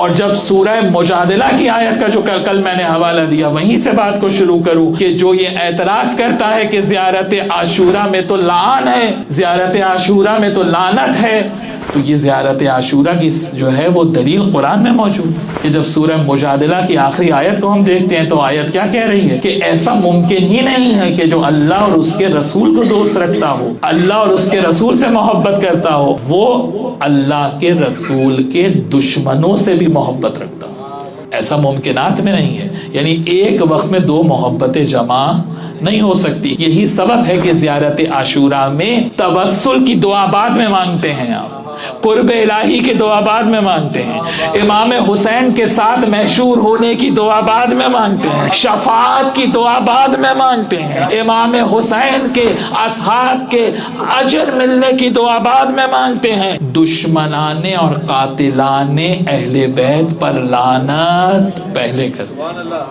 اور جب سورہ مجادلہ کی آیت کا جو کل میں نے حوالہ دیا وہیں سے بات کو شروع کروں کہ جو یہ اعتراض کرتا ہے کہ زیارت عاشورہ میں تو لعن ہے، زیارت عاشورہ میں تو لعنت ہے، تو یہ زیارت عاشورہ کی جو ہے وہ دلیل قرآن میں موجود ہے کہ جب سورہ مجادلہ کی آخری آیت کو ہم دیکھتے ہیں تو آیت کیا کہہ رہی ہے کہ ایسا ممکن ہی نہیں ہے کہ جو اللہ اور اس کے رسول کو دوست رکھتا ہو، اللہ اور اس کے رسول سے محبت کرتا ہو، وہ اللہ کے رسول کے دشمنوں سے بھی محبت رکھتا ہو۔ ایسا ممکنات میں نہیں ہے، یعنی ایک وقت میں دو محبتیں جمع نہیں ہو سکتی۔ یہی سبب ہے کہ زیارت عاشورہ میں توسل کی دعا بعد میں مانگتے ہیں، آپ قرب الہی کی دعا بعد میں مانگتے ہیں، امام حسین کے ساتھ محشور ہونے کی دعا بعد میں مانگتے ہیں، شفاعت کی دعا بعد میں مانگتے ہیں، امام حسین کے اصحاب کے اجر ملنے کی دعا بعد میں مانگتے ہیں، دشمنان اور قاتلان اہل بیت پر لعنت پہلے کرتے ہیں۔